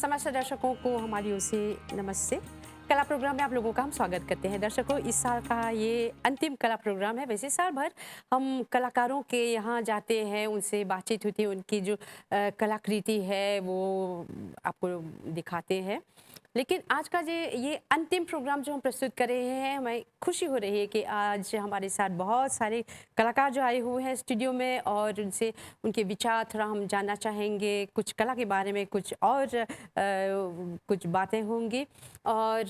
समस्त दर्शकों को हमारी ओर से नमस्ते। कला प्रोग्राम में आप लोगों का हम स्वागत करते हैं। दर्शकों, इस साल का ये अंतिम कला प्रोग्राम है। वैसे साल भर हम कलाकारों के यहाँ जाते हैं, उनसे बातचीत होती है, उनकी जो कलाकृति है वो आपको दिखाते हैं। लेकिन आज का ये अंतिम प्रोग्राम जो हम प्रस्तुत कर रहे हैं, हमें खुशी हो रही है कि आज हमारे साथ बहुत सारे कलाकार जो आए हुए हैं स्टूडियो में, और उनसे उनके विचार थोड़ा हम जानना चाहेंगे। कुछ कला के बारे में कुछ और कुछ बातें होंगी। और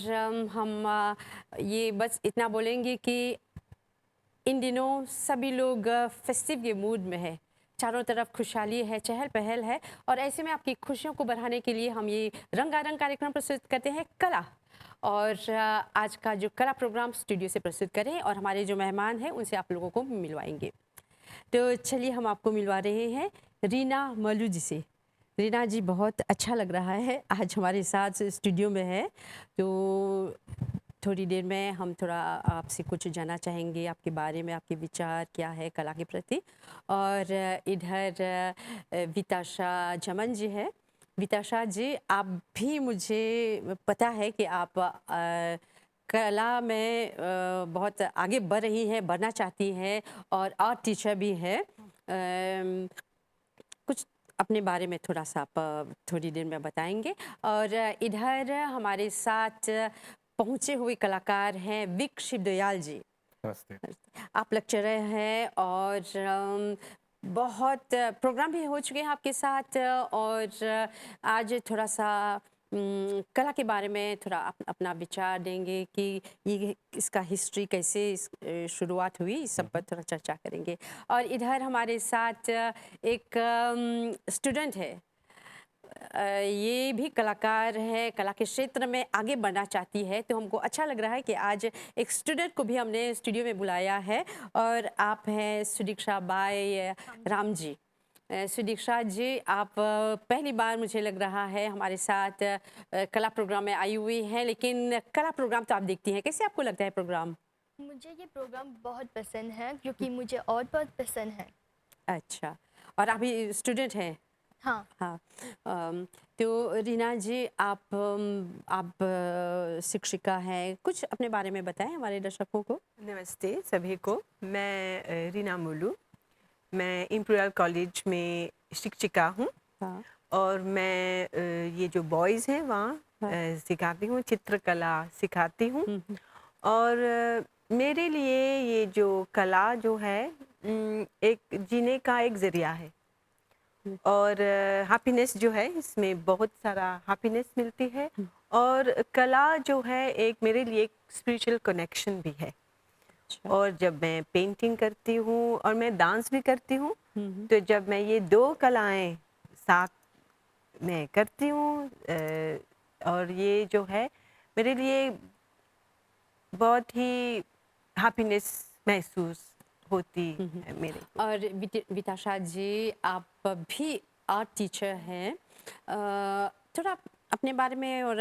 ये बस इतना बोलेंगे कि इन दिनों सभी लोग फेस्टिव के मूड में है। चारों तरफ खुशहाली है, चहल पहल है, और ऐसे में आपकी खुशियों को बढ़ाने के लिए हम ये रंगारंग कार्यक्रम प्रस्तुत करते हैं, कला। और आज का जो कला प्रोग्राम स्टूडियो से प्रस्तुत करें, और हमारे जो मेहमान हैं उनसे आप लोगों को मिलवाएंगे। तो चलिए हम आपको मिलवा रहे हैं रीना मल्लू जी से। रीना जी, बहुत अच्छा लग रहा है आज हमारे साथ स्टूडियो में है। तो थोड़ी देर में हम थोड़ा आपसे कुछ जानना चाहेंगे आपके बारे में, आपके विचार क्या है कला के प्रति। और इधर विताशा चमन जी है। विताशा जी, आप भी, मुझे पता है कि आप कला में बहुत आगे बढ़ रही हैं, बढ़ना चाहती हैं, और आर्ट टीचर भी है। कुछ अपने बारे में थोड़ा सा आप थोड़ी देर में बताएंगे। और इधर हमारे साथ पहुंचे हुए कलाकार हैं विक शिवदयाल जी। नमस्ते। आप लेक्चरर हैं, और बहुत प्रोग्राम भी हो चुके हैं आपके साथ। और आज थोड़ा सा कला के बारे में थोड़ा अपना विचार देंगे कि ये इसका हिस्ट्री कैसे शुरुआत हुई, इस सब पर थोड़ा चर्चा करेंगे। और इधर हमारे साथ एक स्टूडेंट है। ये भी कलाकार है, कला के क्षेत्र में आगे बढ़ना चाहती है। तो हमको अच्छा लग रहा है कि आज एक स्टूडेंट को भी हमने स्टूडियो में बुलाया है। और आप हैं सुदीक्षा बाई राम जी। सुदीक्षा जी, आप पहली बार मुझे लग रहा है हमारे साथ कला प्रोग्राम में आई हुई हैं। लेकिन कला प्रोग्राम तो आप देखती हैं, कैसे आपको लगता है प्रोग्राम? मुझे ये प्रोग्राम बहुत पसंद है क्योंकि मुझे और बहुत पसंद है। अच्छा, और अभी स्टूडेंट हैं? हाँ। हाँ। अम, तो रीना जी, आप शिक्षिका हैं, कुछ अपने बारे में बताएं हमारे दर्शकों को। नमस्ते सभी को। मैं रीना मुलू। मैं इंपीरियल कॉलेज में शिक्षिका हूँ। हाँ। और मैं ये जो बॉयज़ हैं वहाँ हाँ। सिखाती हूँ, चित्रकला सिखाती हूँ। हम्म। और मेरे लिए ये जो कला जो है एक जीने का एक ज़रिया है। हम्म। और हैप्पीनेस जो है, इसमें बहुत सारा हैप्पीनेस मिलती है। हम्म। और कला जो है एक मेरे लिए एक स्पिरिचुअल कनेक्शन भी है। अच्छा। और जब मैं पेंटिंग करती हूँ और मैं डांस भी करती हूँ, हम्म। तो जब मैं ये दो कलाएं साथ में करती हूँ और ये जो है मेरे लिए बहुत ही हैप्पीनेस महसूस होती हम्म। है मेरे को। और विताशा जी, आप भी आर्ट टीचर हैं। थोड़ा अपने बारे में और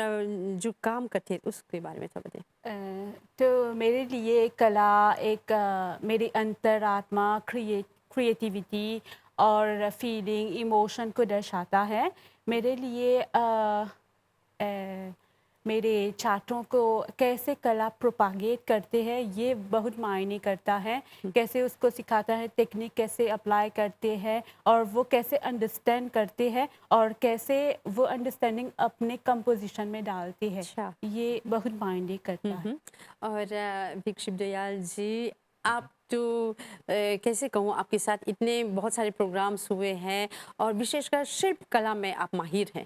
जो काम करते हैं उसके बारे में थोड़ा बताएं। तो मेरे लिए कला एक मेरी अंतरात्मा, क्रिएटिविटी और फीलिंग, इमोशन को दर्शाता है। मेरे लिए मेरे छात्रों को कैसे कला प्रोपागेट करते हैं ये बहुत मायने करता है। कैसे उसको सिखाता है, टेक्निक कैसे अप्लाई करते हैं, और वो कैसे अंडरस्टैंड करते हैं, और कैसे वो अंडरस्टैंडिंग अपने कंपोजिशन में डालते हैं, अच्छा। ये बहुत मायने करता है। और विक शिवदयाल जी, आप तो कैसे कहूँ, आपके साथ इतने बहुत सारे प्रोग्राम्स हुए हैं, और विशेषकर शिल्प कला में आप माहिर हैं।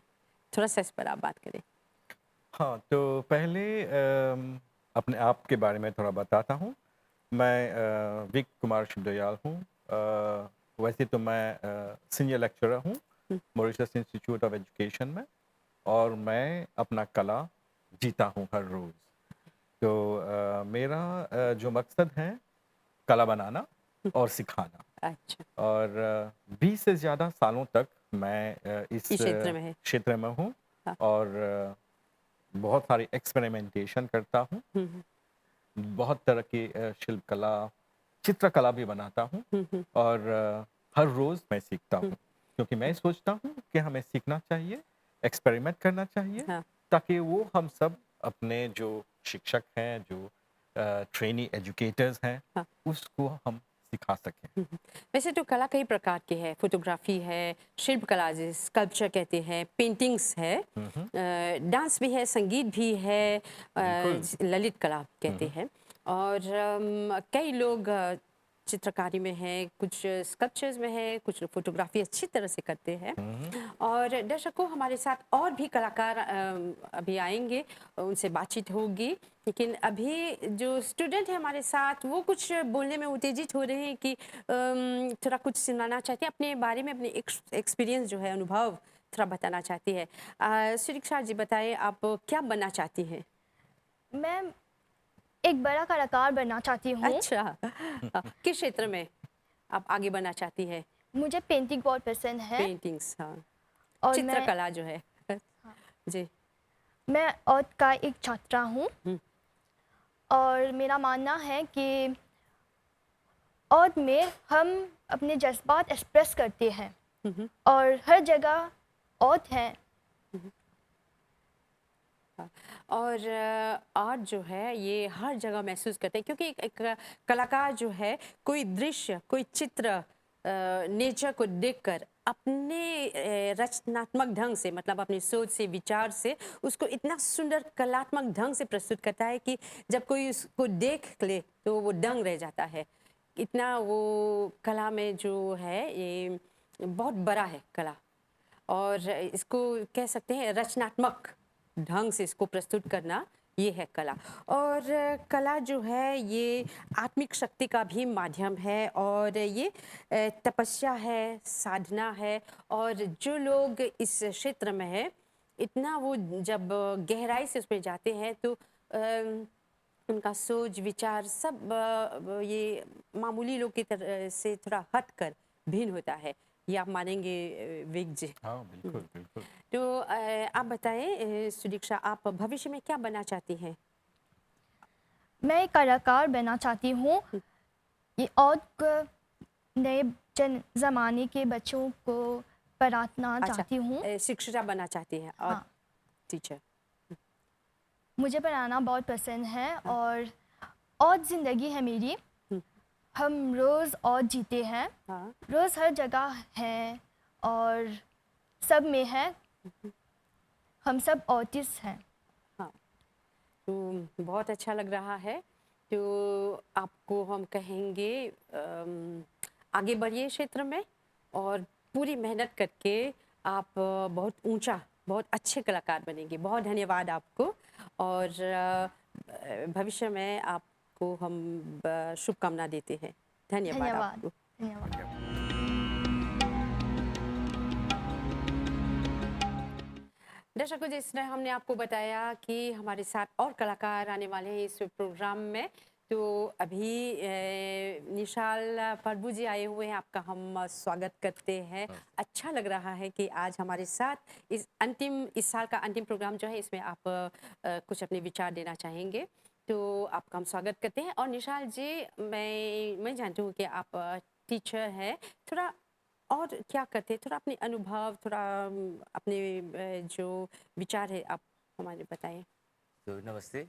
थोड़ा सा इस पर आप बात करें। हाँ, तो पहले अपने आप के बारे में थोड़ा बताता हूँ। मैं विक कुमार शिवदयाल हूँ। वैसे तो मैं सीनियर लेक्चरर हूँ मॉरिशस इंस्टीट्यूट ऑफ एजुकेशन में, और मैं अपना कला जीता हूँ हर रोज़। तो मेरा जो मकसद है कला बनाना और सिखाना। अच्छा। और 20 से ज़्यादा सालों तक मैं इस इस क्षेत्र में है। क्षेत्र में हूँ। हाँ। और बहुत सारी एक्सपेरिमेंटेशन करता हूँ। बहुत तरह की शिल्प कला, चित्रकला भी बनाता हूँ। और हर रोज़ मैं सीखता हूँ, क्योंकि मैं सोचता हूँ कि हमें सीखना चाहिए एक्सपेरिमेंट करना चाहिए हाँ। ताकि वो हम सब अपने जो शिक्षक हैं, जो ट्रेनी एजुकेटर्स हैं, हाँ। उसको हम सिखा सकें। वैसे तो कला कई प्रकार की है, फोटोग्राफी है, शिल्प कला जिसे स्कल्पचर कहते हैं, पेंटिंग्स है, डांस भी है, संगीत भी है, बिल्कुल। ललित कला कहते हैं। और कई लोग चित्रकारी में है, कुछ स्कल्पचर्स में है, कुछ लोग फोटोग्राफी अच्छी तरह से करते हैं। और दर्शकों, हमारे साथ और भी कलाकार अभी आएंगे, उनसे बातचीत होगी। लेकिन अभी जो स्टूडेंट है हमारे साथ, वो कुछ बोलने में उत्तेजित हो रहे हैं कि थोड़ा कुछ सुनाना चाहते हैं अपने बारे में, अपने एक्सपीरियंस जो है, अनुभव थोड़ा बताना चाहती है। सुरीक्षा जी, बताइए आप क्या बनना चाहती हैं? मैं एक बड़ा कलाकार बनना चाहती हूँ। अच्छा। किस क्षेत्र में आप आगे बढ़ना चाहती है? मुझे पेंटिंग बहुत पसंद है पेंटिंग्स, हाँ, और चित्रकला जो है। जी। मैं आर्ट का एक छात्रा हूँ। और मेरा मानना है कि आर्ट में हम अपने जज्बात एक्सप्रेस करते हैं और हर जगह आर्ट है। और आर्ट जो है ये हर जगह महसूस करते हैं, क्योंकि एक कलाकार जो है, कोई दृश्य, कोई चित्र नेचर को देखकर अपने रचनात्मक ढंग से, मतलब अपनी सोच से, विचार से उसको इतना सुंदर कलात्मक ढंग से प्रस्तुत करता है कि जब कोई उसको देख ले तो वो दंग रह जाता है। इतना वो कला में जो है, ये बहुत बड़ा है कला, और इसको कह सकते हैं रचनात्मक ढंग से इसको प्रस्तुत करना, ये है कला। और कला जो है ये आत्मिक शक्ति का भी माध्यम है, और ये तपस्या है, साधना है। और जो लोग इस क्षेत्र में है, इतना वो जब गहराई से उसमें जाते हैं तो उनका सोच विचार सब ये मामूली लोग की तरह से थोड़ा हट कर भिन्न होता है। ये आप मानेंगे विक जी? हाँ, बिल्कुल, बिल्कुल। तो आप बताएं सुदीक्षा, आप भविष्य में क्या बनना चाहती हैं? मैं एक कलाकार बनना चाहती हूँ। ये और नए ज़माने के बच्चों को पढ़ाना चाहती हूँ। शिक्षिका बनना चाहती हैं और हाँ, टीचर। मुझे पढ़ाना बहुत पसंद है और ज़िंदगी है मेरी। हम रोज़ और जीते हैं, हाँ। रोज़ हर जगह है और सब में है। हम सब आर्टिस्ट हैं। हाँ, तो बहुत अच्छा लग रहा है। तो आपको हम कहेंगे आगे बढ़िए क्षेत्र में, और पूरी मेहनत करके आप बहुत ऊंचा, बहुत अच्छे कलाकार बनेंगे। बहुत धन्यवाद आपको, और भविष्य में आपको हम शुभकामना देते हैं। धन्यवाद धन्यवाद। आपको। धन्यवाद। दर्शकों, जिस तरह हमने आपको बताया कि हमारे साथ और कलाकार आने वाले हैं इस प्रोग्राम में, तो अभी निशाल प्रभु जी आए हुए हैं। आपका हम स्वागत करते हैं। अच्छा लग रहा है कि आज हमारे साथ इस साल का अंतिम प्रोग्राम जो है, इसमें आप कुछ अपने विचार देना चाहेंगे, तो आपका हम स्वागत करते हैं। और निशाल जी, मैं जानती हूँ कि आप टीचर हैं, थोड़ा और क्या करते हैं, थोड़ा अपने अनुभव, थोड़ा अपने जो विचार है आप हमारे बताएं। तो नमस्ते।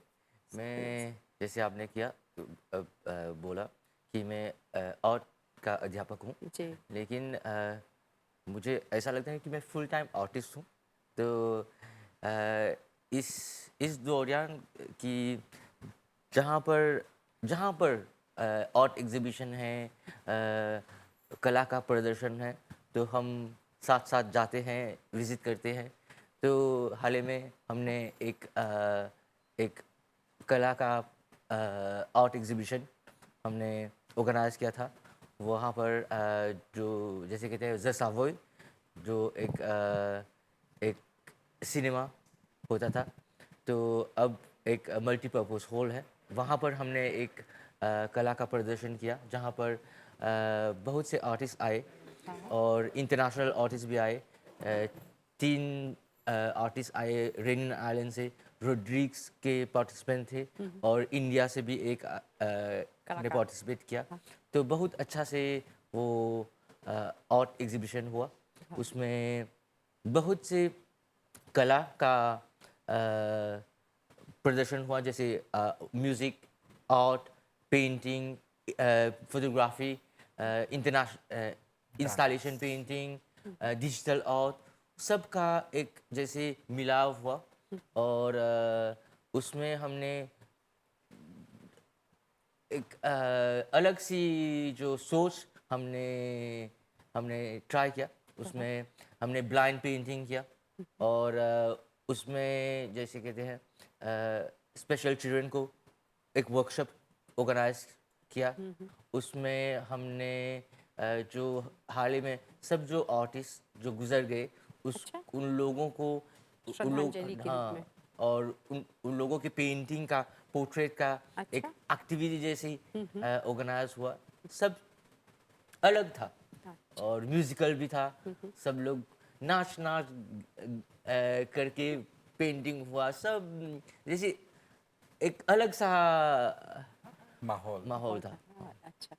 मैं जैसे आपने किया तो बोला कि मैं आर्ट का अध्यापक हूँ, जी। लेकिन मुझे ऐसा लगता है कि मैं फुल टाइम आर्टिस्ट हूँ। तो इस दौरान कि जहाँ पर आर्ट एग्जीबिशन है, कला का प्रदर्शन है, तो हम साथ साथ जाते हैं, विज़िट करते हैं। तो हाल ही में हमने एक कला का आर्ट एग्जीबिशन हमने ऑर्गेनाइज किया था। वहाँ पर जो जैसे कहते हैं द सावोय, जो एक सिनेमा होता था, तो अब एक मल्टीपर्पज़ हॉल है। वहाँ पर हमने एक कला का प्रदर्शन किया, जहाँ पर बहुत से आर्टिस्ट आए और इंटरनेशनल आर्टिस्ट भी आए। 3 आर्टिस्ट आए रेनिन आइलैंड से, रोड्रिग्स के पार्टिसिपेंट थे, और इंडिया से भी एक ने पार्टिसिपेट किया। तो बहुत अच्छा से वो आर्ट एग्जीबिशन हुआ। उसमें बहुत से कला का प्रदर्शन हुआ, जैसे music, art, painting, photography, international installation painting, digital art, सबका एक जैसे मिलाव हुआ। और उसमें हमने एक अलग सी जो सोच हमने हमने ट्राई किया। उसमें हमने ब्लाइंड पेंटिंग किया, और उसमें जैसे कहते हैं स्पेशल चिल्ड्रन को एक वर्कशॉप ऑर्गेनाइज किया। उसमें हमने जो हाल ही में सब जो आर्टिस्ट जो गुजर गए, उस अच्छा। उन लोगों को उन लोग, श्रद्धांजलि के रूप हाँ, में। और उन लोगों की पेंटिंग का, पोर्ट्रेट का एक अच्छा। एक्टिविटी जैसी ऑर्गेनाइज हुआ। सब अलग था, और म्यूजिकल भी था। सब लोग नाच नाच करके पेंटिंग हुआ, सब जैसे एक अलग सा माहौल माहौल था। हाँ, अच्छा।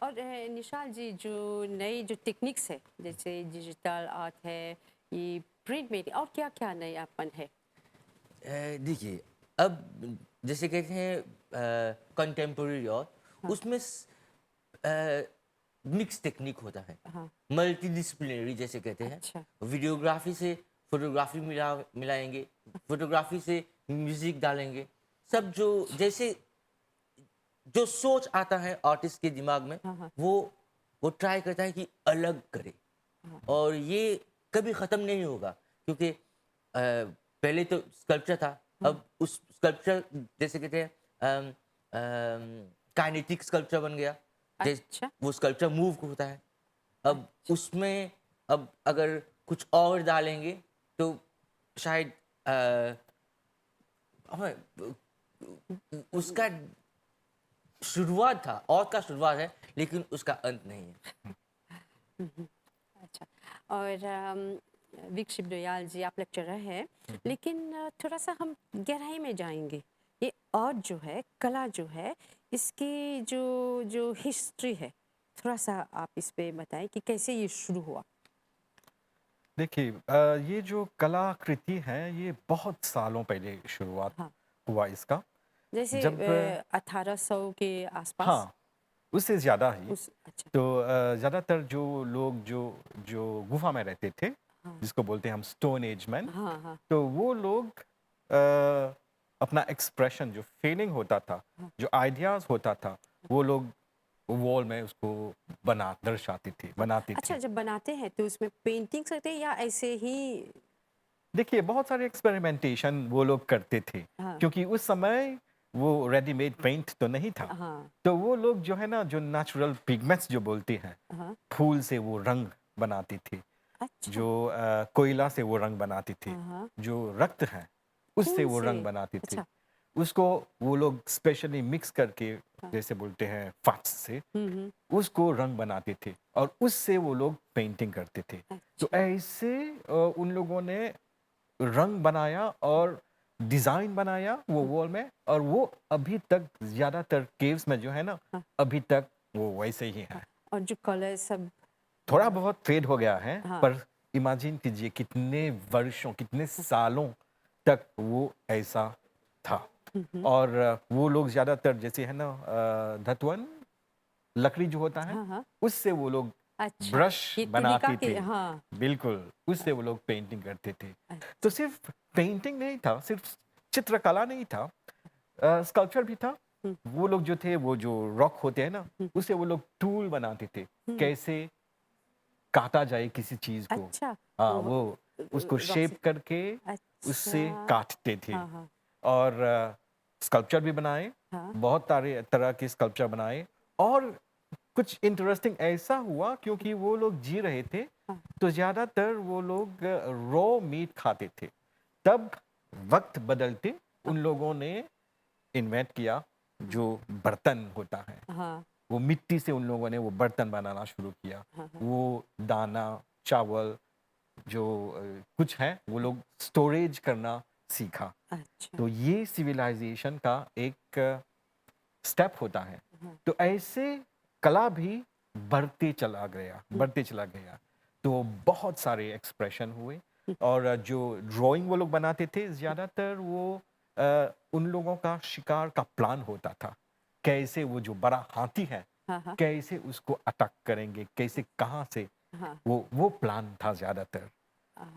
और निशाल जी, जो नई जो टेक्निक्स है, जैसे डिजिटल आर्ट है, ये प्रिंट मेकिंग, और क्या क्या नयापन है? देखिए, अब जैसे कहते हैं कंटेम्पोरेरी आर्ट, उसमें मिक्स टेक्निक होता है, हाँ। मल्टीडिसिप्लिनरी जैसे कहते हैं। अच्छा। वीडियोग्राफी से फोटोग्राफी मिलाएंगे, फोटोग्राफी से म्यूजिक डालेंगे। सब जो जैसे जो सोच आता है आर्टिस्ट के दिमाग में, हाँ, हाँ। वो ट्राई करता है कि अलग करे। और ये कभी ख़त्म नहीं होगा, क्योंकि पहले तो स्कल्पचर था, अब उस स्कल्पचर जैसे कहते हैं काइनेटिक स्कल्पचर बन गया। अच्छा। वो स्कल्पचर मूव होता है। अब उसमें अब अगर कुछ और डालेंगे तो शायद हमें उसका शुरुआत था, और का शुरुआत है, लेकिन उसका अंत नहीं है। अच्छा। और विक्षिप दयाल जी, आप लेक्चरर हैं, लेकिन थोड़ा सा हम गहराई में जाएंगे। ये आर्ट जो है, कला जो है, इसकी जो जो हिस्ट्री है, थोड़ा सा आप इस पे बताएं कि कैसे ये शुरू हुआ। देखिए, ये जो कलाकृति है, ये बहुत सालों पहले शुरुआत हाँ। हुआ इसका। जैसे जब 1800 के आसपास। हाँ, उससे ज़्यादा ही। उस अच्छा। तो ज़्यादातर जो लोग जो जो गुफ़ा में रहते थे, हाँ, जिसको बोलते हैं हम स्टोन एज मैन, हाँ, हाँ, तो वो लोग अपना एक्सप्रेशन, जो फीलिंग होता था, जो आइडियाज़ होता था, वो लोग वॉल में उसको दर्शाते थे, बनाते अच्छा। थे। जब बनाते हैं तो उसमें पेंटिंग करते हैं या ऐसे ही? देखिए, बहुत सारे एक्सपेरिमेंटेशन वो लोग करते थे, हाँ, क्योंकि उस समय वो रेडीमेड पेंट तो नहीं था। हाँ, तो वो लोग जो है ना, जो नेचुरल पिगमेंट्स जो बोलते हैं, हाँ। फूल से वो रंग बनाते थे, अच्छा। जो कोयला से वो रंग बनाते थे, हाँ, हाँ। जो रक्त है उससे फूल वो से। रंग बनाते थे। अच्छा। उसको वो लोग स्पेशली मिक्स करके, जैसे बोलते हैं फट्स से, उसको रंग बनाते थे, और उससे वो लोग पेंटिंग करते थे। तो अच्छा। ऐसे उन लोगों ने रंग बनाया और डिज़ाइन बनाया वो वॉल में, और वो अभी तक ज़्यादातर केव्स में जो है ना, हाँ। अभी तक वो वैसे ही है। और जो कलर सब। थोड़ा बहुत फेड हो गया है, हाँ। पर इमेजिन कीजिए कितने वर्षों, कितने सालों तक वो ऐसा था। और वो लोग ज़्यादातर जैसे है ना, धतवन लकड़ी जो होता है, हाँ, हाँ। उससे वो लोग अच्छा। ब्रश ये तुलिका बनाते के, थे। हाँ। बिल्कुल, उससे वो लोग पेंटिंग करते थे। अच्छा। तो सिर्फ पेंटिंग नहीं था, सिर्फ चित्रकला नहीं था, स्कल्पचर भी था। वो लोग जो थे, वो जो रॉक होते हैं ना, उससे वो लोग टूल बनाते थे, कैसे काटा जाए किसी चीज़ को। अच्छा। हाँ, वो वो उसको रॉक शेप से। करके उससे अच्छा। काटते थे। हाँ, हाँ, और स्कल्पचर भी बनाए, हाँ। बहुत सारे तरह के स्कल्पचर बनाए। और कुछ इंटरेस्टिंग ऐसा हुआ, क्योंकि वो लोग जी रहे थे, हाँ। तो ज़्यादातर वो लोग रॉ मीट खाते थे। तब वक्त बदलते उन लोगों ने इन्वेंट किया जो बर्तन होता है। हाँ, वो मिट्टी से उन लोगों ने वो बर्तन बनाना शुरू किया। हाँ, हाँ। वो दाना, चावल जो कुछ है, वो लोग स्टोरेज करना सीखा। अच्छा। तो ये सिविलाइजेशन का एक स्टेप होता है। तो ऐसे कला भी बढ़ते चला गया। तो बहुत सारे एक्सप्रेशन हुए, और जो ड्राइंग वो लोग बनाते थे ज़्यादातर वो उन लोगों का शिकार का प्लान होता था। कैसे वो जो बड़ा हाथी है, हाँ, हाँ, कैसे उसको अटैक करेंगे, कैसे कहाँ से हाँ। वो प्लान था ज़्यादातर।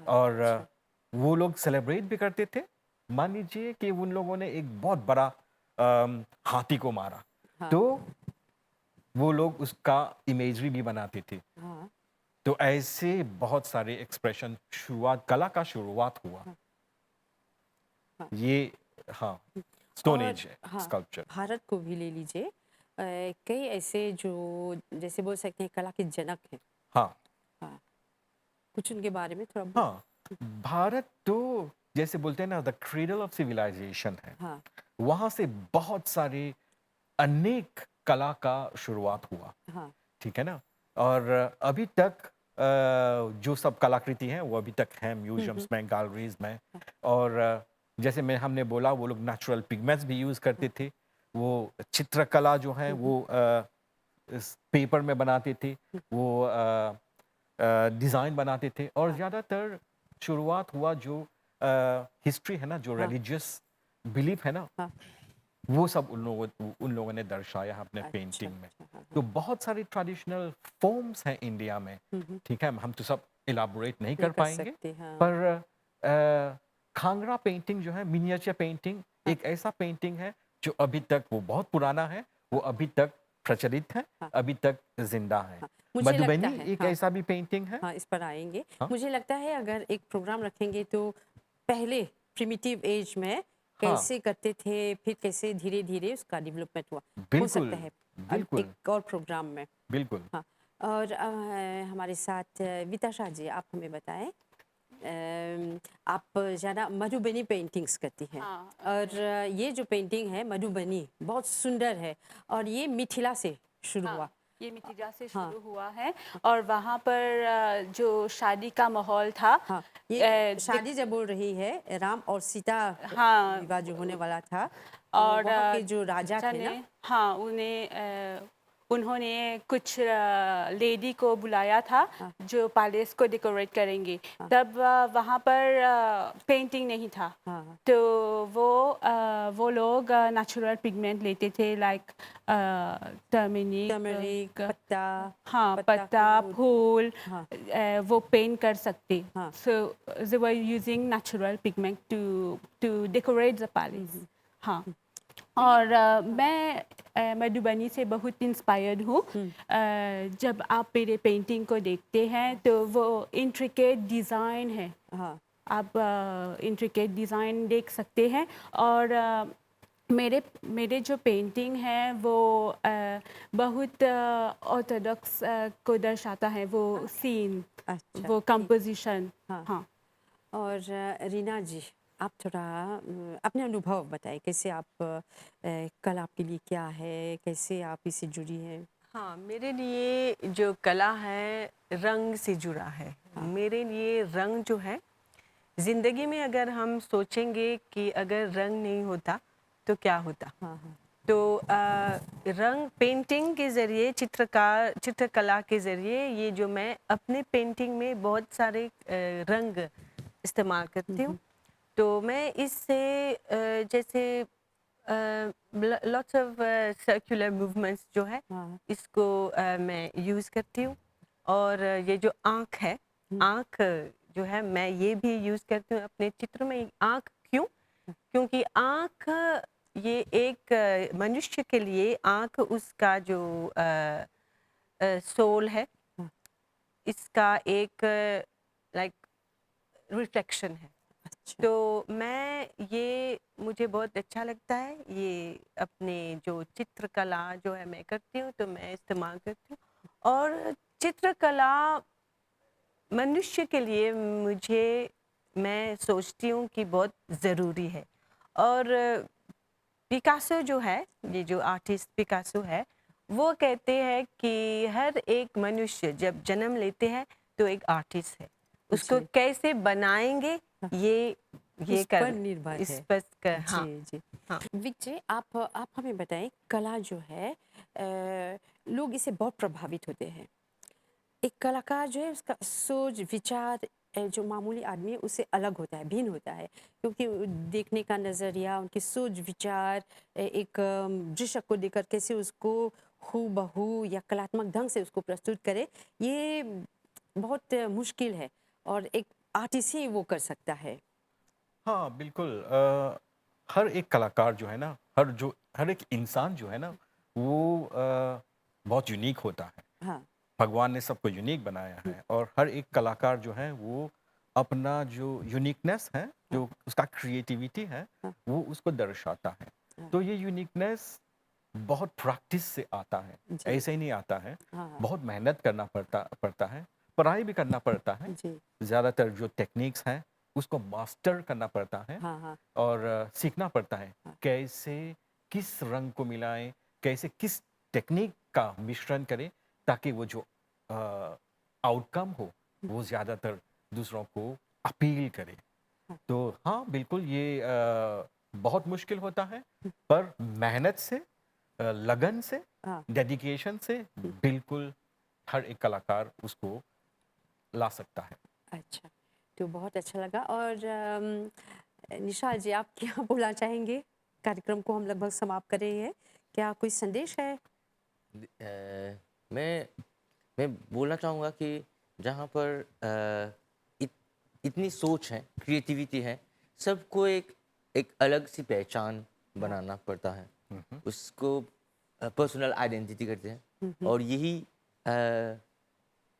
और अच्छा। वो लोग सेलिब्रेट भी करते थे। मान लीजिए कि उन लोगों ने एक बहुत बड़ा हाथी को मारा, हाँ, तो वो लोग उसका इमेजरी भी बनाते थे। हाँ, तो ऐसे बहुत सारे एक्सप्रेशन शुरुआत कला का शुरुआत हुआ। हाँ, हाँ। ये हाँ, स्टोन और एज है हाँ, स्कल्पचर। भारत को भी ले लीजिए। कई ऐसे जो जैसे बोल सकते हैं कला के जनक हैं। हाँ, हाँ, कुछ उनके बारे में थोड़ा हाँ, भारत तो जैसे बोलते हैं ना द क्रेडल ऑफ सिविलाइजेशन है। हाँ, वहाँ से बहुत सारे अनेक कला का शुरुआत हुआ, हाँ, ठीक है ना? और अभी तक जो सब कलाकृति हैं वो अभी तक हैं म्यूज़ियम्स में, गैलरीज़ में। और जैसे मैं हमने बोला वो लोग नेचुरल पिगमेंट्स भी यूज़ करते थे। वो चित्रकला जो है वो इस पेपर में बनाते थे, वो डिज़ाइन बनाते थे और ज़्यादातर शुरुआत हुआ जो हिस्ट्री है ना, जो हाँ, रिलीजियस बिलीफ है ना, हाँ। वो सब उन लोगों ने दर्शाया है अपने अच्छा, पेंटिंग में। अच्छा, हाँ, तो बहुत सारे ट्रेडिशनल फॉर्म्स हैं इंडिया में, ठीक है? हम तो सब इलैबोरेट नहीं नहीं कर कर पाएँगे, सकते, हाँ, पर खांगरा पेंटिंग जो है, मिनिएचर पेंटिंग, हाँ, एक ऐसा पेंटिंग है जो अभी तक वो बहुत पुराना है, वो अभी तक प्रचलित है, हाँ, अभी तक ज़िंदा है। हाँ। मुझे लगता मधुबनी है एक हाँ, ऐसा भी पेंटिंग है। हाँ, इस पर आएँगे। हाँ, मुझे लगता है अगर एक प्रोग्राम रखेंगे तो पहले प्रिमिटिव एज में हाँ, कैसे करते थे, फिर कैसे धीरे-धीरे उसका डेवलपमेंट हुआ। हो बिल्कुल, सकता है बिल्कुल, एक और प्रोग्राम में। बिल्कुल। हाँ, और हमारे साथ विताशा जी आप हमें बताएँ। आप ज़्यादा मधुबनी पेंटिंग्स करती हैं हाँ, और ये जो पेंटिंग है मधुबनी बहुत सुंदर है और ये मिथिला से शुरू हुआ। हाँ, ये मिथिला से हाँ, शुरू हुआ है और वहाँ पर जो शादी का माहौल था हाँ, ये दिख- शादी जब हो रही है राम और सीता हाँ विवाह जो होने वाला था, और वहाँ के जो राजा थे ना, ने हाँ उन्होंने कुछ लेडी को बुलाया था हाँ, जो पैलेस को डेकोरेट करेंगे। हाँ, तब वहाँ पर पेंटिंग नहीं था, हाँ, हाँ, तो वो लोग नेचुरल पिगमेंट लेते थे लाइक टर्मरिक टर्मरिक, पत्ता, हाँ पत्ता पत्ता फूल, फूल हाँ, वो पेंट कर सकते। हाँ, सो they were using natural pigment to decorate the palace। हाँ, और मैं मधुबनी से बहुत इंस्पायर्ड हूँ। जब आप मेरे पेंटिंग को देखते हैं तो वो इंट्रिकेट डिज़ाइन है, हाँ, आप इंट्रिकेट डिज़ाइन देख सकते हैं। और मेरे मेरे जो पेंटिंग है वो बहुत ऑर्थोडॉक्स को दर्शाता है, वो सीन, अच्छा, वो ठीक, कंपोजिशन। हाँ। हाँ, और रीना जी आप थोड़ा अपने अनुभव बताएं कैसे आप कला आपके लिए क्या है, कैसे आप इससे जुड़ी हैं? हाँ, मेरे लिए जो कला है रंग से जुड़ा है। मेरे लिए रंग जो है ज़िंदगी में अगर हम सोचेंगे कि अगर रंग नहीं होता तो क्या होता, हाँ, हाँ, तो रंग पेंटिंग के ज़रिए चित्रकला के ज़रिए ये जो मैं अपने पेंटिंग में बहुत सारे रंग इस्तेमाल करती हूँ। तो मैं इससे जैसे लॉट्स ऑफ सर्कुलर मूवमेंट्स जो है हाँ, इसको मैं यूज़ करती हूँ। और ये जो आँख है, आँख जो है मैं ये भी यूज़ करती हूँ अपने चित्र में। आँख क्यों? क्योंकि आँख ये एक मनुष्य के लिए आँख उसका जो सोल है, हाँ, इसका एक लाइक रिफ्लेक्शन है। अच्छा, तो मैं ये मुझे बहुत अच्छा लगता है, ये अपने जो चित्रकला जो है मैं करती हूँ तो मैं इस्तेमाल करती हूँ। और चित्रकला मनुष्य के लिए मैं सोचती हूँ कि बहुत ज़रूरी है। और पिकासो जो है, ये जो आर्टिस्ट पिकासो है, वो कहते हैं कि हर एक मनुष्य जब जन्म लेते हैं तो एक आर्टिस्ट है। उसको जी, कैसे बनाएंगे ये इस पर निर्भर इस है। पर हाँ जी, जी। हाँ विक जी आप हमें बताएं कला जो है लोग इससे बहुत प्रभावित होते हैं। एक कलाकार जो है उसका सोच, विचार जो मामूली आदमी है उससे अलग होता है, भिन्न होता है, क्योंकि देखने का नज़रिया, उनकी सोच विचार, एक दृश्य को देखकर कैसे उसको हूबहू या कलात्मक ढंग से उसको प्रस्तुत करे, ये बहुत मुश्किल है और एक आर्टिस्ट ही वो कर सकता है। हाँ, बिल्कुल हर एक कलाकार जो है ना, हर एक इंसान जो है ना, वो बहुत यूनिक होता है। हाँ, भगवान ने सबको यूनिक बनाया है और हर एक कलाकार जो है वो अपना जो यूनिकनेस है, जो उसका क्रिएटिविटी है, हाँ, वो उसको दर्शाता है। हाँ, तो ये यूनिकनेस बहुत प्रैक्टिस से आता है, जी, ऐसे ही नहीं आता है। हाँ, हाँ, बहुत मेहनत करना पड़ता है, पढ़ाई भी करना पड़ता है। जी, ज़्यादातर जो टेक्निक्स हैं, उसको मास्टर करना पड़ता है हाँ, हाँ, और सीखना पड़ता है, हाँ, कैसे किस रंग को मिलाएँ, कैसे किस टेक्निक का मिश्रण करें ताकि वो जो आउटकम हो, वो ज़्यादातर दूसरों को अपील करे। हाँ, तो हाँ, बिल्कुल ये बहुत मुश्किल होता है, पर मेहनत से लगन से, हाँ, डेडिकेशन से बिल्कुल हर एक कलाकार उसको ला सकता है। अच्छा, तो बहुत अच्छा लगा। और निशाल जी, आप क्या बोलना चाहेंगे? कार्यक्रम को हम लगभग समाप्त कर रहे हैं। क्या कोई संदेश है? मैं मैं बोलना चाहूँगा कि जहाँ पर इतनी सोच है, क्रिएटिविटी है, सबको एक एक अलग सी पहचान बनाना पड़ता है। उसको पर्सनल आइडेंटिटी करते हैं और यही अ,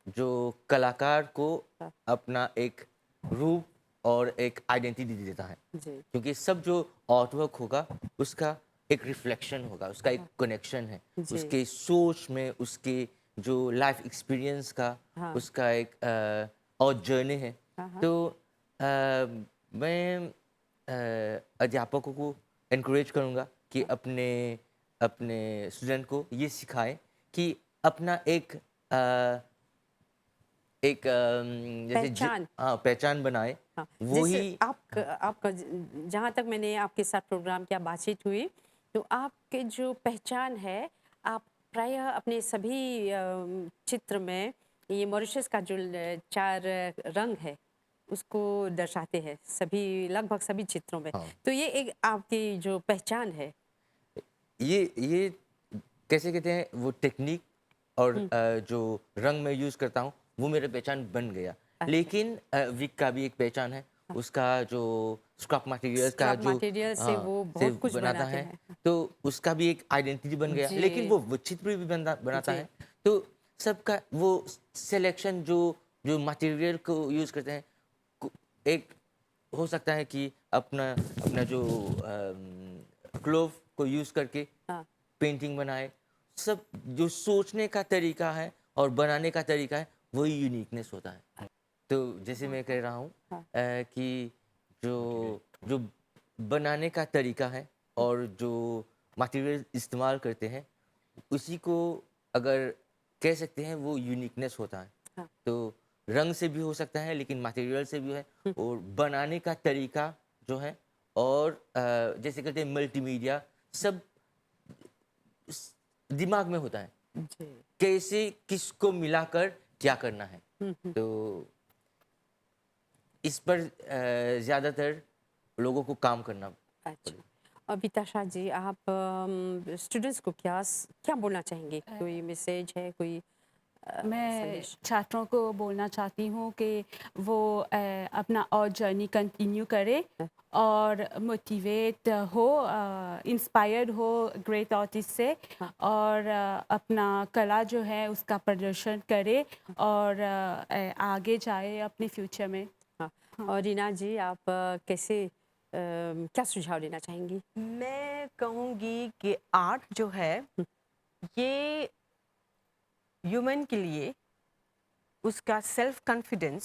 जो कलाकार को हाँ, अपना एक रूप और एक आइडेंटिटी देता है। जी, क्योंकि सब जो आर्टवर्क होगा उसका एक रिफ्लेक्शन होगा, उसका एक कनेक्शन है, जी, उसके सोच में, उसके जो लाइफ एक्सपीरियंस का हाँ, उसका एक और जर्नी है। हाँ, हाँ, तो मैं अध्यापकों को एनकरेज करूँगा कि अपने अपने स्टूडेंट को ये सिखाएं कि अपना एक पहचान। हाँ, पहचान बनाए। हाँ, वो जैसे ही आपका जहाँ तक मैंने आपके साथ प्रोग्राम किया, बातचीत हुई, तो आपके जो पहचान है, आप प्रायः अपने सभी चित्र में ये मॉरिशस का जो 4 रंग है, उसको दर्शाते हैं, सभी लगभग सभी चित्रों में। हाँ। तो ये एक आपकी जो पहचान है। ये कैसे कहते हैं वो टेक्निक और जो रंग मैं यूज़ करता हूँ वो मेरा पहचान बन गया। अच्छा, लेकिन विक का भी एक पहचान है। उसका जो स्क्रैप मटेरियल्स का स्क्रैप जो मटेरियल से हाँ, वो से बहुत कुछ बनाता बनाते है, हैं। तो उसका भी एक आइडेंटिटी बन गया। लेकिन जी, वो चित्र भी बनाता जी, है। तो सबका वो सिलेक्शन जो जो मटेरियल को यूज़ करते हैं, को एक हो सकता है कि अपना अपना जो क्लोव को यूज़ करके हाँ, पेंटिंग बनाए। सब जो सोचने का तरीका है और बनाने का तरीका है वही यूनिकनेस होता है। तो जैसे मैं कह रहा हूँ हाँ, कि जो जो बनाने का तरीका है और जो मटेरियल इस्तेमाल करते हैं उसी को अगर कह सकते हैं वो यूनिकनेस होता है। हाँ, तो रंग से भी हो सकता है लेकिन मटेरियल से भी है और बनाने का तरीका जो है और जैसे कहते हैं मल्टीमीडिया सब दिमाग में होता है जी, कैसे किसको मिलाकर क्या करना है। तो इस पर ज़्यादातर लोगों को काम करना अच्छा। पड़ेगा। और बिताशा जी, आप स्टूडेंट्स को क्या बोलना चाहेंगे? कोई मैसेज है, कोई मैं संदेश? छात्रों को बोलना चाहती हूँ कि वो अपना और जर्नी कंटिन्यू करें और मोटिवेट हो, इंस्पायर्ड हो ग्रेट आर्टिस्ट से, हाँ, और अपना कला जो है उसका प्रदर्शन करे और आगे जाए अपने फ्यूचर में। हाँ। और रीना जी, आप कैसे क्या सुझाव देना चाहेंगी? मैं कहूँगी कि आर्ट जो है ये ह्यूमन के लिए उसका सेल्फ कॉन्फिडेंस,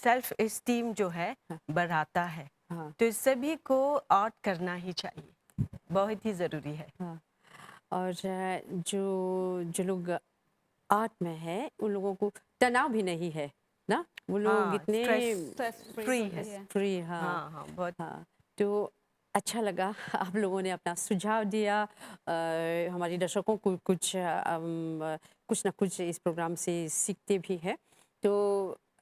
सेल्फ एस्टीम जो है बढ़ाता है। हाँ, तो सभी को आर्ट करना ही चाहिए, बहुत ही ज़रूरी है। हाँ। और जो जो लोग आर्ट में हैं, उन लोगों को तनाव भी नहीं है, ना? वो लोग हाँ, इतने स्ट्रेस स्ट्रेस फ्री फ्री होती है। है। फ्री, हाँ, हाँ, हाँ, बहुत। हाँ। तो अच्छा लगा आप लोगों ने अपना सुझाव दिया। हमारे दर्शकों को कुछ ना कुछ इस प्रोग्राम से सीखते भी हैं। तो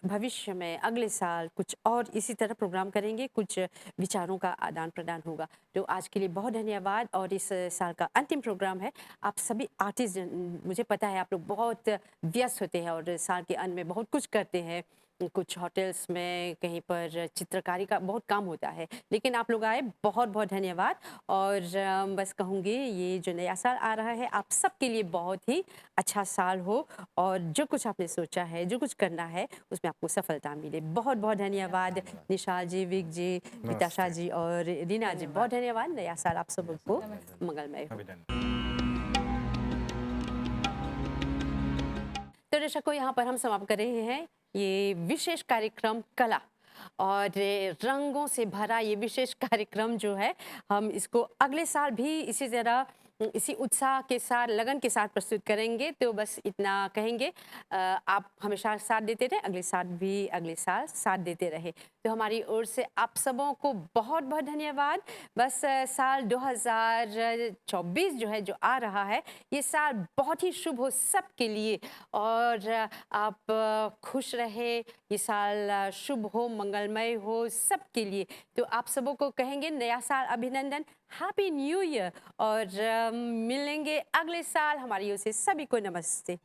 भविष्य में अगले साल कुछ और इसी तरह प्रोग्राम करेंगे, कुछ विचारों का आदान प्रदान होगा। तो आज के लिए बहुत धन्यवाद। और इस साल का अंतिम प्रोग्राम है। आप सभी आर्टिस्ट, मुझे पता है आप लोग बहुत व्यस्त होते हैं और साल के अंत में बहुत कुछ करते हैं। कुछ होटल्स में, कहीं पर चित्रकारी का बहुत काम होता है, लेकिन आप लोग आए, बहुत बहुत धन्यवाद। और बस कहूँगी ये जो नया साल आ रहा है आप सबके लिए बहुत ही अच्छा साल हो, और जो कुछ आपने सोचा है, जो कुछ करना है, उसमें आपको सफलता मिले। बहुत बहुत धन्यवाद निशाल जी, विक जी, विताशा जी और रीना जी, बहुत धन्यवाद। नया साल आप सबको मंगलमय हो। अभिनंदन। तो दर्शकों, यहाँ पर हम समाप्त कर रहे हैं ये विशेष कार्यक्रम कला और रंगों से भरा ये विशेष कार्यक्रम जो है, हम इसको अगले साल भी इसी तरह, इसी उत्साह के साथ, लगन के साथ प्रस्तुत करेंगे। तो बस इतना कहेंगे, आप हमेशा साथ देते रहे, अगले साल भी, अगले साल साथ देते रहे। तो हमारी ओर से आप सबों को बहुत बहुत धन्यवाद। बस साल 2024 जो है, जो आ रहा है, ये साल बहुत ही शुभ हो सबके लिए, और आप खुश रहे, ये साल शुभ हो, मंगलमय हो सबके लिए। तो आप सबों को कहेंगे नया साल अभिनंदन, हैप्पी न्यू ईयर, और मिलेंगे अगले साल। हमारी ओर से सभी को नमस्ते।